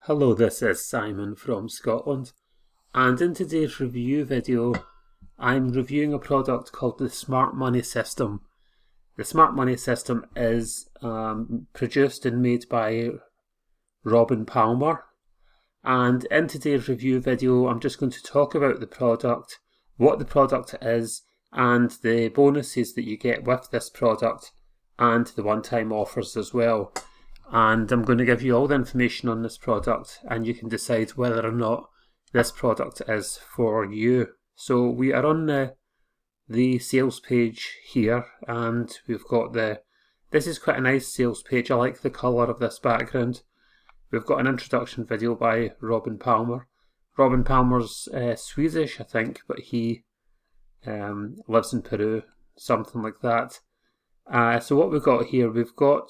Hello, this is Simon from Scotland, and in today's review video I'm reviewing a product called the Smart Money System. The Smart Money System is produced and made by Robin Palmer, and in today's review video I'm just going to talk about the product, what the product is, and the bonuses that you get with this product, and the one-time offers as well. And I'm going to give you all the information on this product, and you can decide whether or not this product is for you. So we are on the sales page here, and we've got this is quite a nice sales page. I like the colour of this background. We've got an introduction video by Robin Palmer. Robin Palmer's Swedish, I think, but he lives in Peru, something like that. So what we've got here, we've got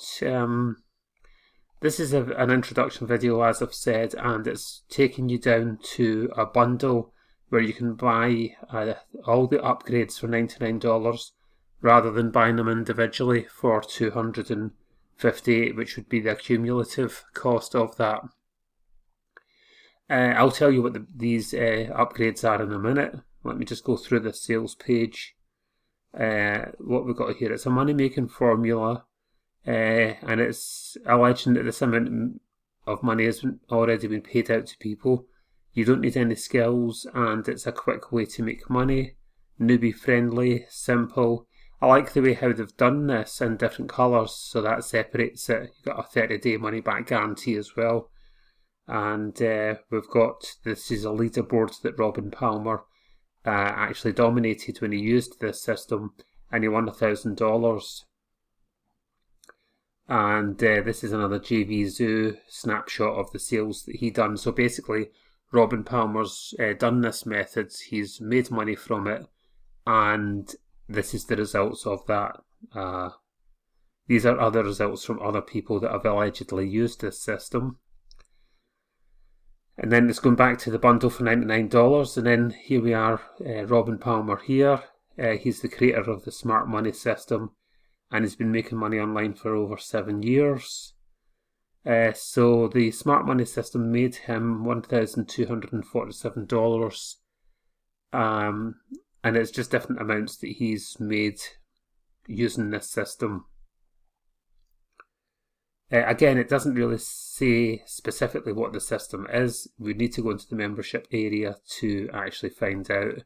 this is an introduction video, as I've said, and it's taking you down to a bundle where you can buy all the upgrades for $99 rather than buying them individually for $258, which would be the cumulative cost of that. I'll tell you what these upgrades are in a minute. Let me just go through the sales page. What we've got here, it's a money-making formula. And it's alleging that this amount of money has already been paid out to people. You don't need any skills, and it's a quick way to make money. Newbie friendly, simple. I like the way how they've done this in different colours, so that separates it. You've got a 30-day money back guarantee as well. And we've got, this is a leaderboard that Robin Palmer actually dominated when he used this system, and he won $1,000. And this is another JV Zoo snapshot of the sales that he done. So basically, Robin Palmer's done this method, he's made money from it, and this is the results of that. These are other results from other people that have allegedly used this system. And then it's going back to the bundle for $99, and then here we are, Robin Palmer here. He's the creator of the Smart Money System, and he's been making money online for over 7 years. So the Smart Money System made him $1,247. And it's just different amounts that he's made using this system. Again, it doesn't really say specifically what the system is. We need to go into the membership area to actually find out.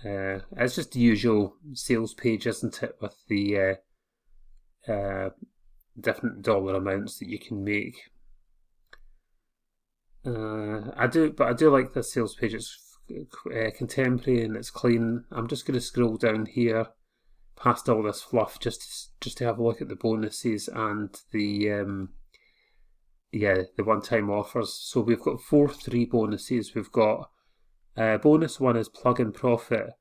It's just the usual sales page, isn't it, with the different dollar amounts that you can make. I do like this sales page. It's contemporary and it's clean. I'm just going to scroll down here past all this fluff just to have a look at the bonuses and the one-time offers. So we've got 3 bonuses. We've got bonus 1 is plug and profit.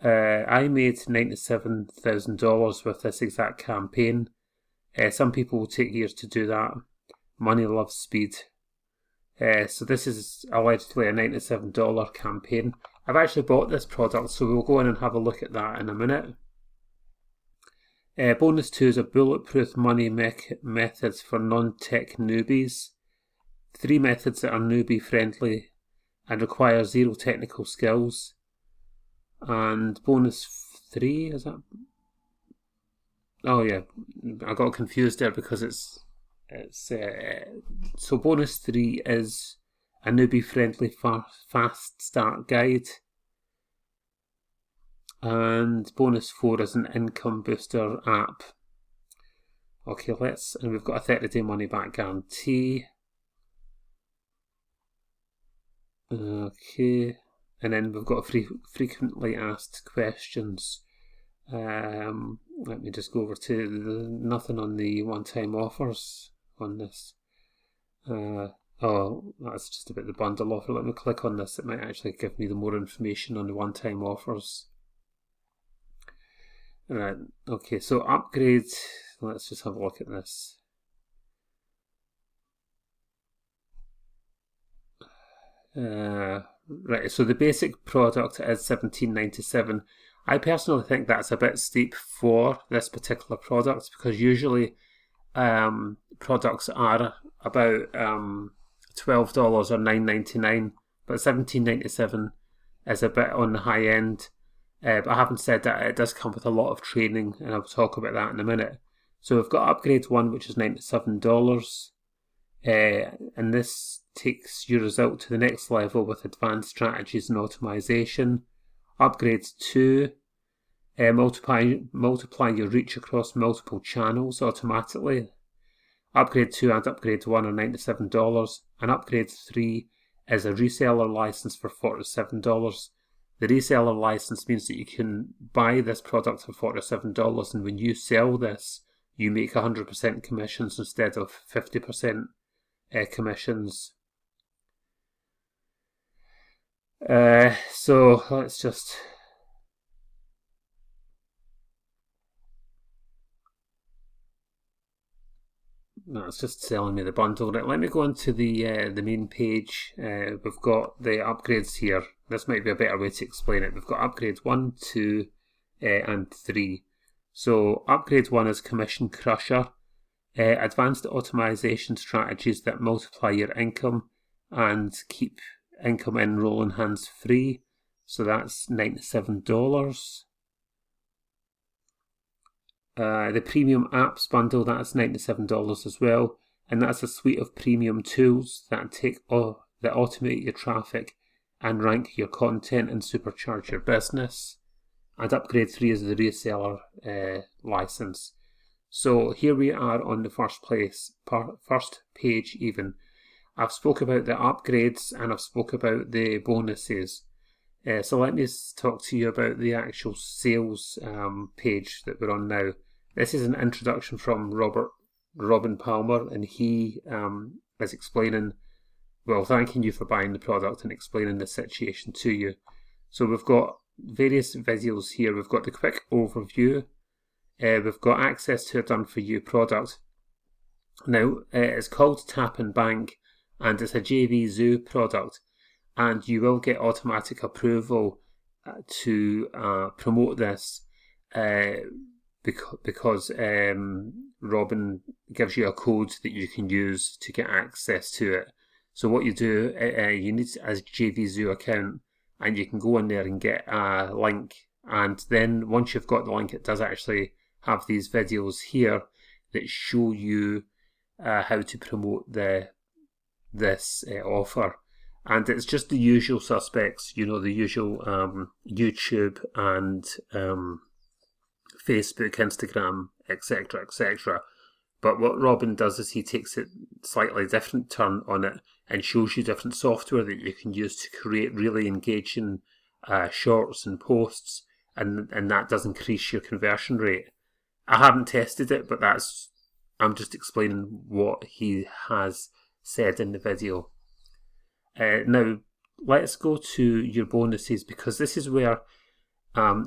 I made $97,000 with this exact campaign. Some people will take years to do that. Money loves speed. So this is allegedly a $97 campaign. I've actually bought this product, so we'll go in and have a look at that in a minute. Bonus 2 is a bulletproof money methods for non-tech newbies. 3 methods that are newbie friendly and require 0 technical skills. And bonus 3, is that? Oh yeah, I got confused there because it's so bonus 3 is a newbie friendly fast start guide, and bonus 4 is an income booster app. Okay, and we've got a 30-day money back guarantee. Okay, and then we've got frequently asked questions. Let me just go over to nothing on the one-time offers on this. Oh, that's just about the bundle offer. Let me click on this. It might actually give me the more information on the one-time offers. Right, okay, so upgrade. Let's just have a look at this. Right, so the basic product is $17.97. I personally think that's a bit steep for this particular product, because usually products are about $12 or $9.99, but $17.97 is a bit on the high end. But having said that, it does come with a lot of training, and I'll talk about that in a minute. So we've got upgrade 1, which is $97, and this takes your result to the next level with advanced strategies and automation. Upgrade 2, multiply your reach across multiple channels automatically. Upgrade 2 and upgrade 1 are $97, and upgrade 3 is a reseller license for $47. The reseller license means that you can buy this product for $47, and when you sell this, you make 100% commissions instead of 50% commissions. So let's just... No, it's just selling me the bundle. Right, let me go into the main page. We've got the upgrades here. This might be a better way to explain it. We've got upgrades 1, 2, and 3. So upgrade 1 is Commission Crusher. Advanced automation strategies that multiply your income and keep income in rolling hands free. So that's $97. The premium apps bundle, that's $97 as well, and that's a suite of premium tools that that automate your traffic and rank your content and supercharge your business. And upgrade 3 is the reseller license. So here we are on the first page even. I've spoke about the upgrades and I've spoke about the bonuses. So let me talk to you about the actual sales page that we're on now. This is an introduction from Robin Palmer, and he is explaining, well, thanking you for buying the product and explaining the situation to you. So we've got various videos here. We've got the quick overview. We've got access to a done-for-you product. Now, it's called Tap and Bank, and it's a JV Zoo product, and you will get automatic approval to promote this because Robin gives you a code that you can use to get access to it. So what you do, you need a JV Zoo account, and you can go in there and get a link, and then once you've got the link, it does actually have these videos here that show you how to promote this offer. And it's just the usual suspects, you know, the usual YouTube and Facebook, Instagram, etc., etc. But what Robin does is he takes it slightly different turn on it and shows you different software that you can use to create really engaging shorts and posts, and that does increase your conversion rate. I haven't tested it, but I'm just explaining what he has said in the video. Now, let's go to your bonuses, because this is where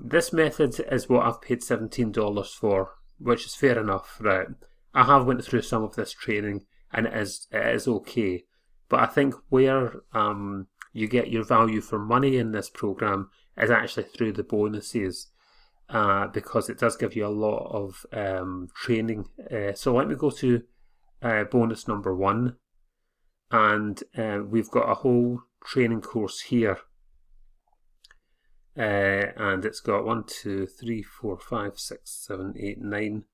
this method is what I've paid $17 for, which is fair enough, right? I have went through some of this training, and it is okay. But I think where you get your value for money in this program is actually through the bonuses, because it does give you a lot of training. So let me go to bonus number 1. And we've got a whole training course here, and it's got 1, 2, 3, 4, 5, 6, 7, 8, 9.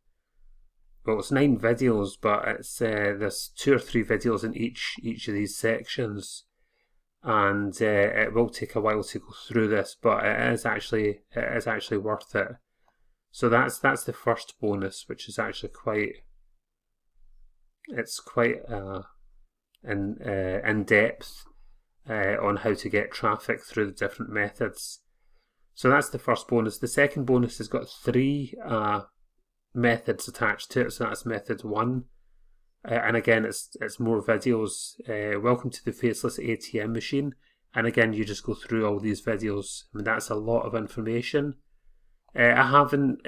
Well, it's 9 videos, but it's there's 2 or 3 videos in each of these sections, and it will take a while to go through this, but it is actually worth it. So that's the first bonus, which is actually quite in depth on how to get traffic through the different methods. So that's the first bonus. The second bonus has got 3 methods attached to it. So that's method 1, and again it's more videos. Welcome to the faceless ATM machine, and again you just go through all these videos. I mean, that's a lot of information. I haven't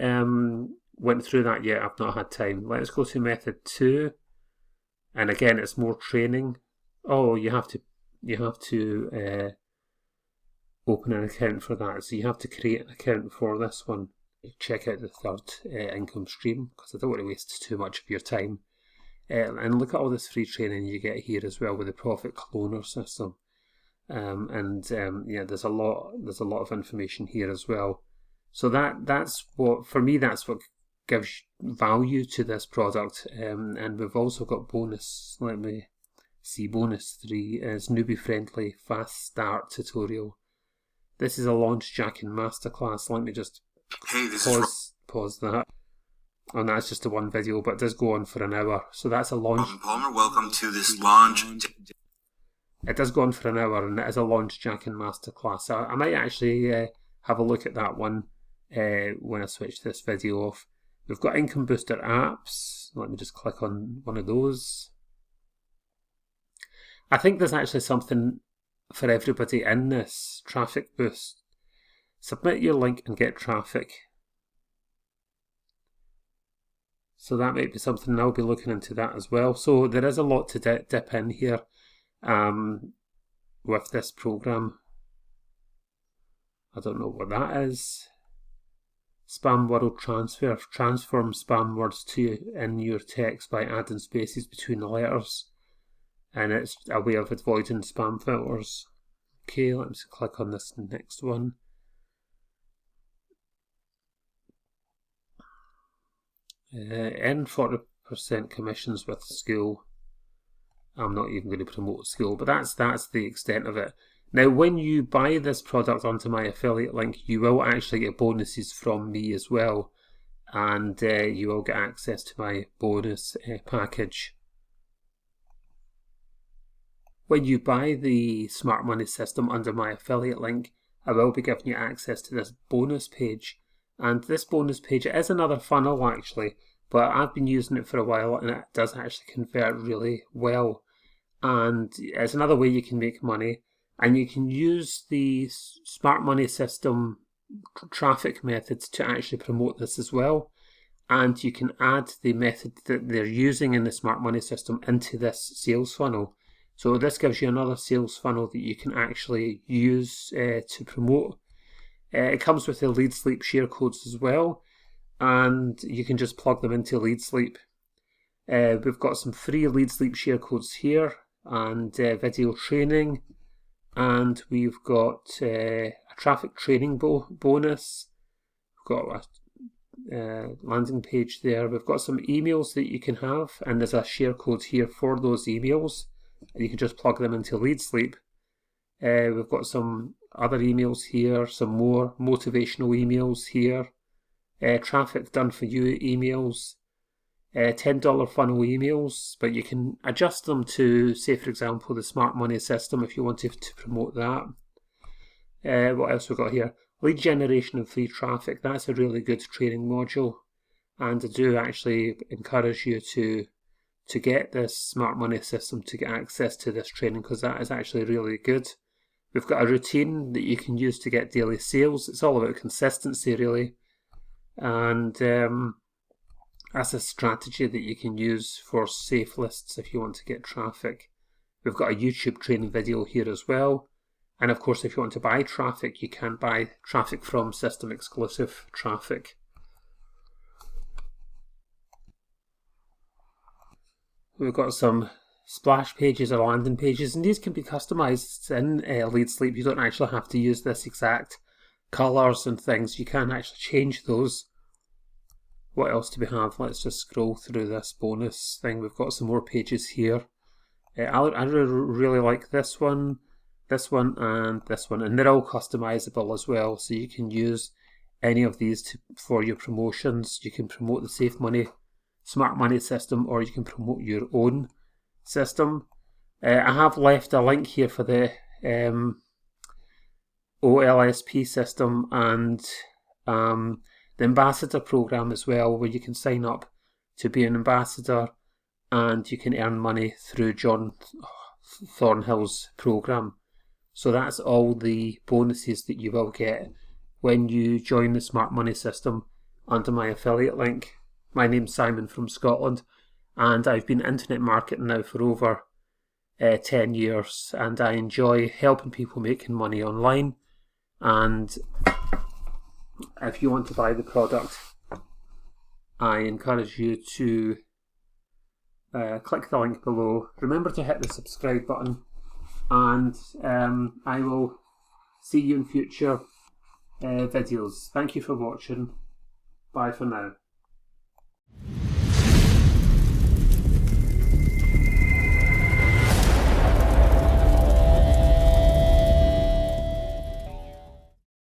went through that yet. I've not had time. Let's go to method 2. And again, it's more training. Oh, you have to open an account for that. So you have to create an account for this one. Check out the third income stream, because I don't want to waste too much of your time. And look at all this free training you get here as well with the profit cloner system. Yeah, there's a lot of information here as well. So that's what, for me, that's what gives value to this product. And we've also got bonus. Let me see. Bonus 3 is newbie friendly fast start tutorial. This is a launch jacking masterclass. Let me just pause that. And that's just the one video, but it does go on for an hour. So that's a launch. Palmer, welcome to this launch. It does go on for an hour, and it is a launch jacking masterclass. So I might actually have a look at that one when I switch this video off. We've got income booster apps. Let me just click on one of those. I think there's actually something for everybody in this traffic boost. Submit your link and get traffic. So that might be something. I'll be looking into that as well. So there is a lot to dip in here with this program. I don't know what that is. Spam word transfer. Transform spam words in your text by adding spaces between the letters. And it's a way of avoiding spam filters. Okay, let's click on this next one. Earn 40% commissions with school. I'm not even going to promote school, but that's the extent of it. Now, when you buy this product onto my affiliate link, you will actually get bonuses from me as well, and you will get access to my bonus package. When you buy the Smart Money system under my affiliate link, I will be giving you access to this bonus page. And this bonus page is another funnel actually, but I've been using it for a while and it does actually convert really well. And it's another way you can make money, and you can use the Smart Money system traffic methods to actually promote this as well. And you can add the method that they're using in the Smart Money system into this sales funnel. So this gives you another sales funnel that you can actually use to promote. It comes with the Lead Sleep share codes as well, and you can just plug them into Lead Sleep. We've got some free Lead Sleep share codes here, and video training, and we've got a traffic training bonus. We've got a landing page there. We've got some emails that you can have, and there's a share code here for those emails, and you can just plug them into Lead Sleep. We've got some other emails here, some more motivational emails here, traffic done for you emails, $10 funnel emails, but you can adjust them to, say for example, the Smart Money system if you wanted to promote that. What else we got here? Lead generation and free traffic. That's a really good training module, and I do actually encourage you to get this Smart Money system to get access to this training, because that is actually really good. We've got a routine that you can use to get daily sales. It's all about consistency really, and that's a strategy that you can use for safe lists if you want to get traffic. We've got a YouTube training video here as well, and of course if you want to buy traffic, you can buy traffic from system exclusive traffic. We've got some splash pages or landing pages, and these can be customized in Lead Sleep. You don't actually have to use this exact colors and things. You can actually change those. What else do we have? Let's just scroll through this bonus thing. We've got some more pages here. I really like this one, and this one, and they're all customizable as well, so you can use any of these for your promotions. You can promote the Safe Money Smart Money system, or you can promote your own system. I have left a link here for the OLSP system and the ambassador program as well, where you can sign up to be an ambassador and you can earn money through John Thornhill's program. So that's all the bonuses that you will get when you join the Smart Money system under my affiliate link. My name's Simon from Scotland, and I've been internet marketing now for over 10 years, and I enjoy helping people making money online. And if you want to buy the product, I encourage you to click the link below. Remember to hit the subscribe button, and I will see you in future videos. Thank you for watching. Bye for now.